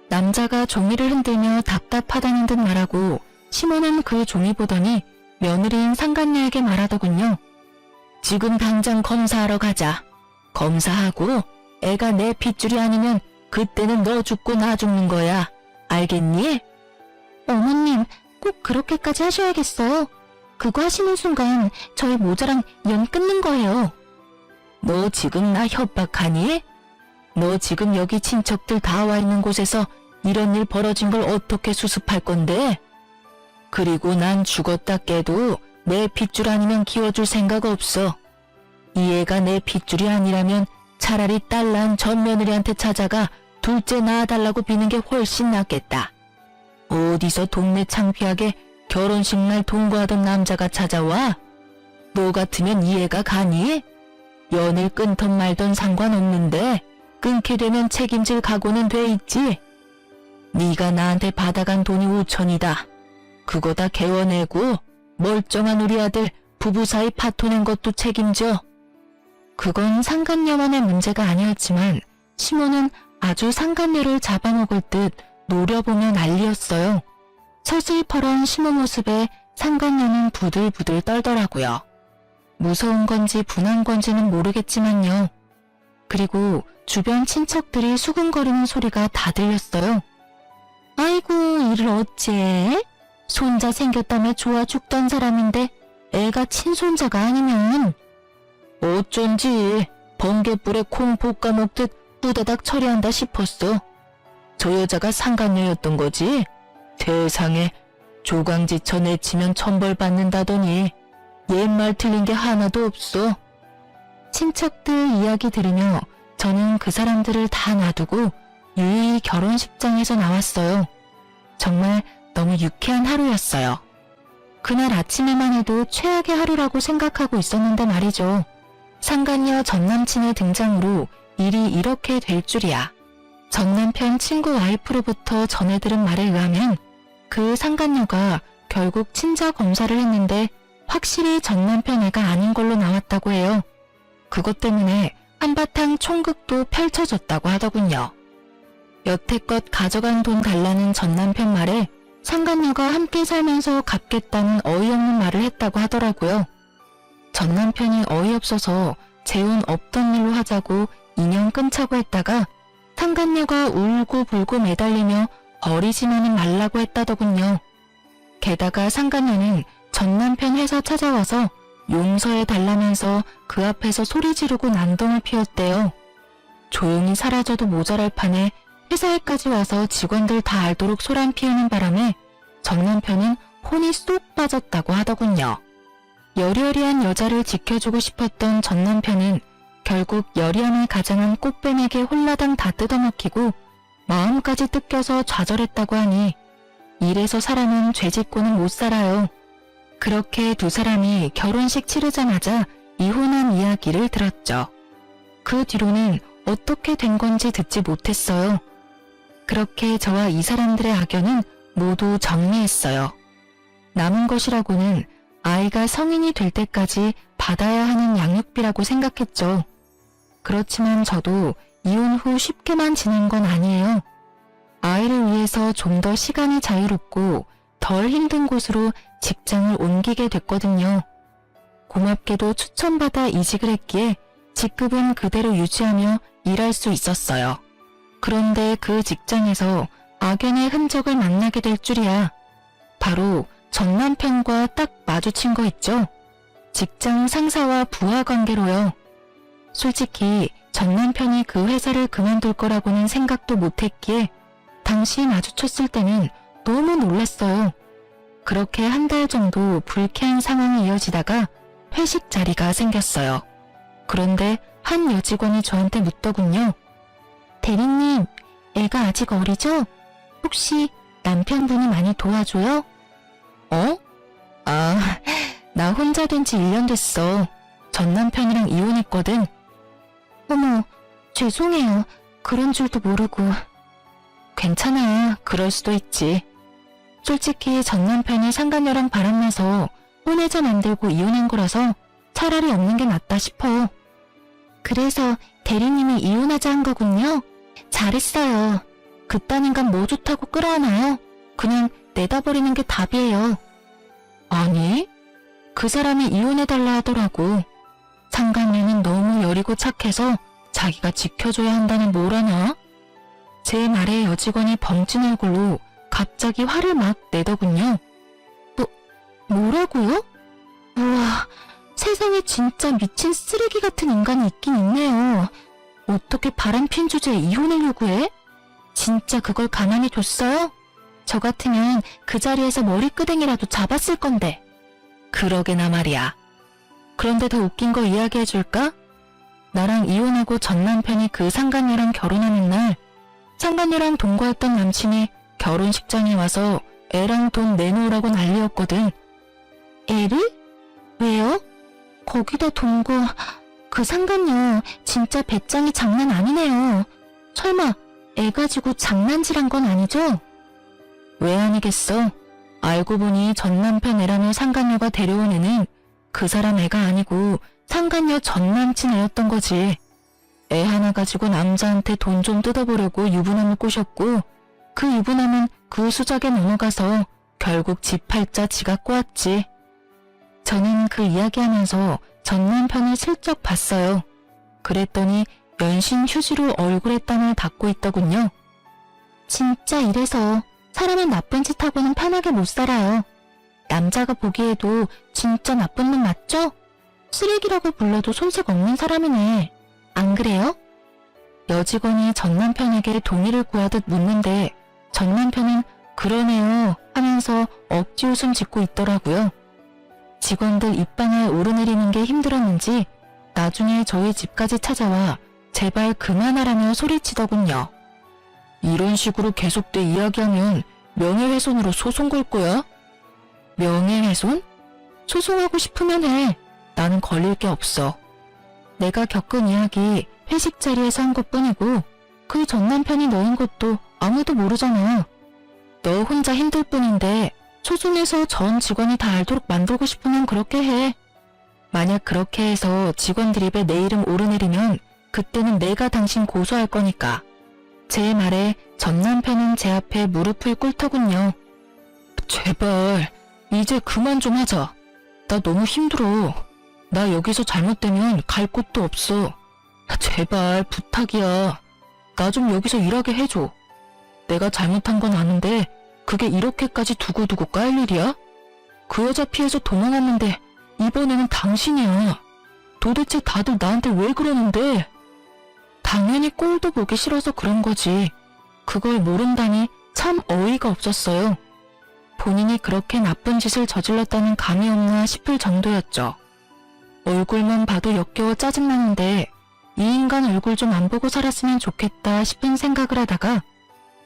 남자가 종이를 흔들며 답답하다는 듯 말하고 시몬은 그 종이 보더니 며느리인 상간녀에게 말하더군요.
지금 당장 검사하러 가자. 검사하고 애가 내 핏줄이 아니면 그때는 너 죽고 나 죽는 거야. 알겠니?
어머님, 꼭 그렇게까지 하셔야겠어요. 그거 하시는 순간 저희 모자랑 연 끊는 거예요.
너 지금 나 협박하니? 너 지금 여기 친척들 다 와 있는 곳에서 이런 일 벌어진 걸 어떻게 수습할 건데? 그리고 난 죽었다 깨도 내 핏줄 아니면 키워줄 생각 없어. 이 애가 내 핏줄이 아니라면 차라리 딸 낳은 전 며느리한테 찾아가 둘째 낳아달라고 비는 게 훨씬 낫겠다. 어디서 동네 창피하게 결혼식 날 동거하던 남자가 찾아와? 너 같으면 이해가 가니? 연을 끊던 말던 상관없는데 끊게 되면 책임질 각오는 돼 있지? 네가 나한테 받아간 돈이 5천이다. 그거 다 개워내고 멀쩡한 우리 아들 부부 사이 파토낸 것도 책임져.
그건 상간녀만의 문제가 아니었지만 시모는 아주 상간녀를 잡아먹을 듯 노려보며 난리였어요. 서슬퍼런 시모 모습에 상간녀는 부들부들 떨더라고요. 무서운 건지 분한 건지는 모르겠지만요. 그리고 주변 친척들이 수근거리는 소리가 다 들렸어요. 아이고, 이를 어째? 손자 생겼다며 좋아 죽던 사람인데 애가 친손자가 아니면.
어쩐지 번갯불에 콩 볶아 먹듯 후다닥 처리한다 싶었어. 저 여자가 상간녀였던 거지? 세상에, 조강지처 내치면 천벌 받는다더니 옛말 틀린 게 하나도 없어.
친척들 이야기 들으며 저는 그 사람들을 다 놔두고 유유히 결혼식장에서 나왔어요. 정말 너무 유쾌한 하루였어요. 그날 아침에만 해도 최악의 하루라고 생각하고 있었는데 말이죠. 상간녀 전남친의 등장으로 일이 이렇게 될 줄이야. 전남편 친구 와이프로부터 전해 들은 말에 의하면 그 상간녀가 결국 친자 검사를 했는데 확실히 전남편 애가 아닌 걸로 나왔다고 해요. 그것 때문에 한바탕 총극도 펼쳐졌다고 하더군요. 여태껏 가져간 돈 달라는 전남편 말에 상간녀가 함께 살면서 갚겠다는 어이없는 말을 했다고 하더라고요. 전남편이 어이없어서 재혼 없던 일로 하자고 인연 끊자고 했다가 상간녀가 울고불고 매달리며 버리지만은 말라고 했다더군요. 게다가 상간녀는 전남편 회사 찾아와서 용서해 달라면서 그 앞에서 소리 지르고 난동을 피웠대요. 조용히 사라져도 모자랄 판에 회사에까지 와서 직원들 다 알도록 소란 피우는 바람에 전남편은 혼이 쏙 빠졌다고 하더군요. 여리여리한 여자를 지켜주고 싶었던 전남편은 결국 여리함을 가장한 꽃뱀에게 홀라당 다 뜯어먹히고 마음까지 뜯겨서 좌절했다고 하니 이래서 사람은 죄짓고는 못 살아요. 그렇게 두 사람이 결혼식 치르자마자 이혼한 이야기를 들었죠. 그 뒤로는 어떻게 된 건지 듣지 못했어요. 그렇게 저와 이 사람들의 악연은 모두 정리했어요. 남은 것이라고는 아이가 성인이 될 때까지 받아야 하는 양육비라고 생각했죠. 그렇지만 저도 이혼 후 쉽게만 지낸 건 아니에요. 아이를 위해서 좀 더 시간이 자유롭고 덜 힘든 곳으로 직장을 옮기게 됐거든요. 고맙게도 추천받아 이직을 했기에 직급은 그대로 유지하며 일할 수 있었어요. 그런데 그 직장에서 악연의 흔적을 만나게 될 줄이야. 바로 전 남편과 딱 마주친 거 있죠? 직장 상사와 부하 관계로요. 솔직히 전 남편이 그 회사를 그만둘 거라고는 생각도 못했기에 당시 마주쳤을 때는 너무 놀랐어요. 그렇게 한 달 정도 불쾌한 상황이 이어지다가 회식 자리가 생겼어요. 그런데 한 여직원이 저한테 묻더군요. 대리님, 애가 아직 어리죠? 혹시 남편분이 많이 도와줘요? 어? 나 혼자 된 지 1년 됐어. 전 남편이랑 이혼했거든. 어머, 죄송해요. 그런 줄도 모르고. 괜찮아. 그럴 수도 있지. 솔직히 전 남편이 상간녀랑 바람나서 혼외자 만들고 이혼한 거라서 차라리 없는 게 낫다 싶어. 그래서 대리님이 이혼하자 한 거군요. 잘했어요. 그딴 인간 뭐 좋다고 끌어안아요. 그냥 내다버리는 게 답이에요. 아니, 그 사람이 이혼해달라 하더라고. 상간녀는 너무 여리고 착해서 자기가 지켜줘야 한다는 뭐라나? 제 말에 여직원이 벙찐 얼굴로 갑자기 화를 막 내더군요. 뭐라고요? 우와, 세상에 진짜 미친 쓰레기 같은 인간이 있긴 있네요. 어떻게 바람핀 주제에 이혼을 요구해? 진짜 그걸 가만히 뒀어요? 저 같으면 그 자리에서 머리끄댕이라도 잡았을 건데. 그러게나 말이야. 그런데 더 웃긴 거 이야기해줄까? 나랑 이혼하고 전 남편이 그 상간녀랑 결혼하는 날 상간녀랑 동거했던 남친이 결혼식장에 와서 애랑 돈 내놓으라고 난리였거든. 애를? 왜요? 거기다 동거... 그 상간녀 진짜 배짱이 장난 아니네요. 설마 애 가지고 장난질한 건 아니죠?
왜 아니겠어? 알고 보니 전 남편 애라며 상간녀가 데려온 애는 그 사람 애가 아니고 상간녀 전 남친 애였던 거지. 애 하나 가지고 남자한테 돈 좀 뜯어보려고 유부남을 꼬셨고 그 유부남은 그 수작에 넘어가서 결국 집 팔자 지가 꼬았지. 저는 그 이야기하면서 전 남편을 슬쩍 봤어요. 그랬더니 연신 휴지로 얼굴에 땀을 닦고 있더군요.
진짜 이래서 사람은 나쁜 짓 하고는 편하게 못 살아요. 남자가 보기에도 진짜 나쁜 놈 맞죠? 쓰레기라고 불러도 손색 없는 사람이네. 안 그래요?
여직원이 전 남편에게 동의를 구하듯 묻는데 전 남편은 그러네요 하면서 억지 웃음 짓고 있더라고요. 직원들 입방에 오르내리는 게 힘들었는지 나중에 저희 집까지 찾아와 제발 그만하라며 소리치더군요. 이런 식으로 계속돼 이야기하면 명예훼손으로 소송 걸 거야? 명예훼손? 소송하고 싶으면 해. 나는 걸릴 게 없어. 내가 겪은 이야기 회식 자리에서 한 것뿐이고 그 전 남편이 너인 것도 아무도 모르잖아. 너 혼자 힘들 뿐인데 소송해서 전 직원이 다 알도록 만들고 싶으면 그렇게 해. 만약 그렇게 해서 직원들 입에 내 이름 오르내리면 그때는 내가 당신 고소할 거니까. 제 말에 전 남편은 제 앞에 무릎을 꿇더군요. 제발 이제 그만 좀 하자. 나 너무 힘들어. 나 여기서 잘못되면 갈 곳도 없어. 제발 부탁이야. 나 좀 여기서 일하게 해줘. 내가 잘못한 건 아는데 그게 이렇게까지 두고두고 까일 일이야? 그 여자 피해서 도망왔는데 이번에는 당신이야. 도대체 다들 나한테 왜 그러는데? 당연히 꼴도 보기 싫어서 그런 거지. 그걸 모른다니 참 어이가 없었어요. 본인이 그렇게 나쁜 짓을 저질렀다는 감이 없나 싶을 정도였죠. 얼굴만 봐도 역겨워 짜증나는데 이 인간 얼굴 좀 안 보고 살았으면 좋겠다 싶은 생각을 하다가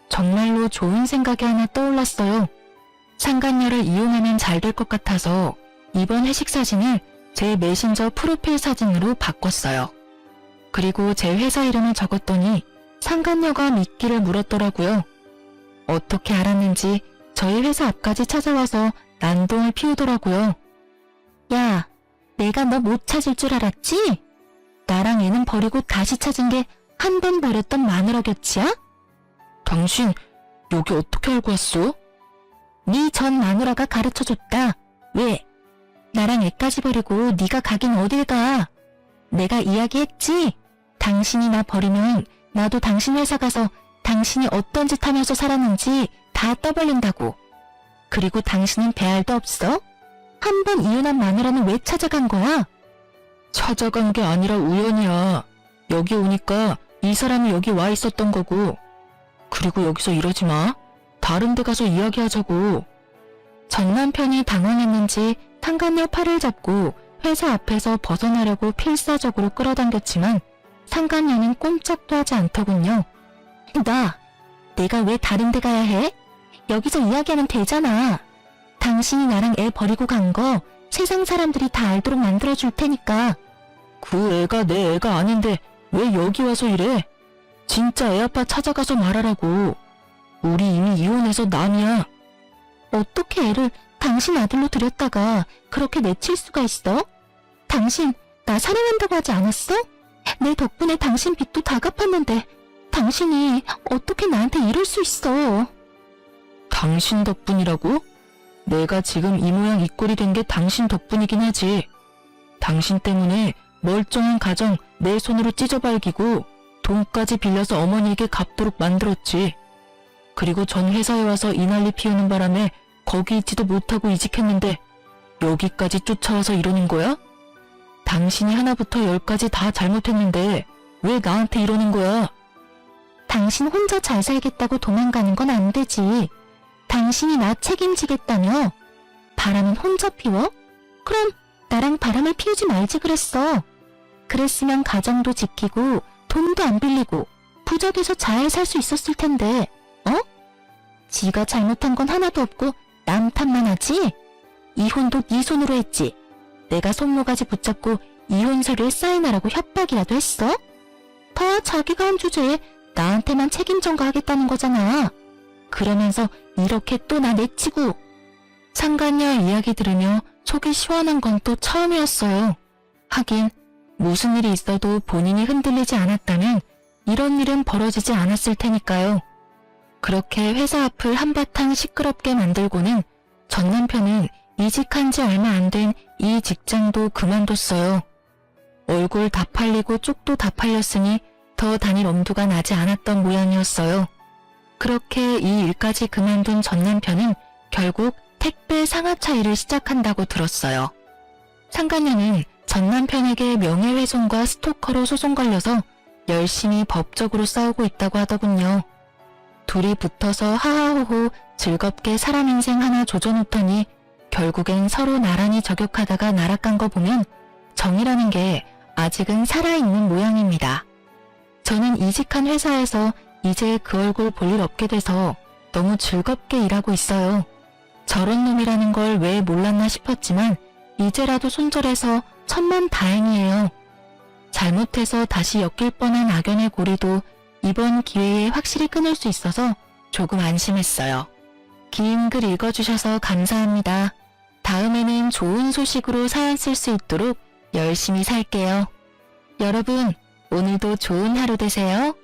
정말로 좋은 생각이 하나 떠올랐어요. 상간녀를 이용하면 잘 될 것 같아서 이번 회식 사진을 제 메신저 프로필 사진으로 바꿨어요. 그리고 제 회사 이름을 적었더니 상간녀가 미끼를 물었더라고요. 어떻게 알았는지 저희 회사 앞까지 찾아와서 난동을 피우더라고요.
야, 내가 너 못 찾을 줄 알았지? 나랑 애는 버리고 다시 찾은 게 한 번 버렸던 마누라 곁이야?
당신 여기 어떻게 알고 왔어?
네 전 마누라가 가르쳐줬다. 왜? 나랑 애까지 버리고 네가 가긴 어딜 가? 내가 이야기했지? 당신이 나 버리면 나도 당신 회사 가서 당신이 어떤 짓 하면서 살았는지 다 떠벌린다고. 그리고 당신은 배알도 없어? 한 번 이혼한 마누라는 왜 찾아간 거야?
찾아간 게 아니라 우연이야. 여기 오니까 이 사람이 여기 와 있었던 거고. 그리고 여기서 이러지 마. 다른 데 가서 이야기하자고.
전 남편이 당황했는지 상간녀 팔을 잡고 회사 앞에서 벗어나려고 필사적으로 끌어당겼지만 상간녀는 꼼짝도 하지 않더군요. 내가 왜 다른 데 가야 해? 여기서 이야기하면 되잖아. 당신이 나랑 애 버리고 간 거 세상 사람들이 다 알도록 만들어줄 테니까.
그 애가 내 애가 아닌데 왜 여기 와서 이래? 진짜 애 아빠 찾아가서 말하라고. 우리 이미 이혼해서 남이야.
어떻게 애를 당신 아들로 들였다가 그렇게 내칠 수가 있어? 당신 나 사랑한다고 하지 않았어? 내 덕분에 당신 빚도 다 갚았는데 당신이 어떻게 나한테 이럴 수 있어?
당신 덕분이라고? 내가 지금 이 모양 이 꼴이 된 게 당신 덕분이긴 하지. 당신 때문에 멀쩡한 가정 내 손으로 찢어발기고 돈까지 빌려서 어머니에게 갚도록 만들었지. 그리고 전 회사에 와서 이 난리 피우는 바람에 거기 있지도 못하고 이직했는데 여기까지 쫓아와서 이러는 거야? 당신이 하나부터 열까지 다 잘못했는데 왜 나한테 이러는 거야?
당신 혼자 잘 살겠다고 도망가는 건 안 되지. 당신이 나 책임지겠다며? 바람은 혼자 피워? 그럼 나랑 바람을 피우지 말지 그랬어. 그랬으면 가정도 지키고 돈도 안 빌리고 부적에서 잘 살 수 있었을 텐데, 어? 지가 잘못한 건 하나도 없고 남 탓만 하지? 이혼도 네 손으로 했지. 내가 손모가지 붙잡고 이혼 서류에 사인하라고 협박이라도 했어? 다 자기가 한 주제에 나한테만 책임 전가하겠다는 거잖아. 그러면서 이렇게 또 나 내치고. 상간녀 이야기 들으며 속이 시원한 건 또 처음이었어요. 하긴 무슨 일이 있어도 본인이 흔들리지 않았다면 이런 일은 벌어지지 않았을 테니까요. 그렇게 회사 앞을 한바탕 시끄럽게 만들고는 전 남편은 이직한 지 얼마 안 된 이 직장도 그만뒀어요. 얼굴 다 팔리고 쪽도 다 팔렸으니 더 다닐 엄두가 나지 않았던 모양이었어요. 그렇게 이 일까지 그만둔 전 남편은 결국 택배 상하차 일을 시작한다고 들었어요. 상간녀는 전 남편에게 명예훼손과 스토커로 소송 걸려서 열심히 법적으로 싸우고 있다고 하더군요. 둘이 붙어서 하하호호 즐겁게 사람 인생 하나 조져놓더니 결국엔 서로 나란히 저격하다가 날아간 거 보면 정이라는 게 아직은 살아있는 모양입니다. 저는 이직한 회사에서 이제 그 얼굴 볼 일 없게 돼서 너무 즐겁게 일하고 있어요. 저런 놈이라는 걸 왜 몰랐나 싶었지만 이제라도 손절해서 천만다행이에요. 잘못해서 다시 엮일 뻔한 악연의 고리도 이번 기회에 확실히 끊을 수 있어서 조금 안심했어요. 긴 글 읽어주셔서 감사합니다. 다음에는 좋은 소식으로 사연 쓸 수 있도록 열심히 살게요. 여러분, 오늘도 좋은 하루 되세요.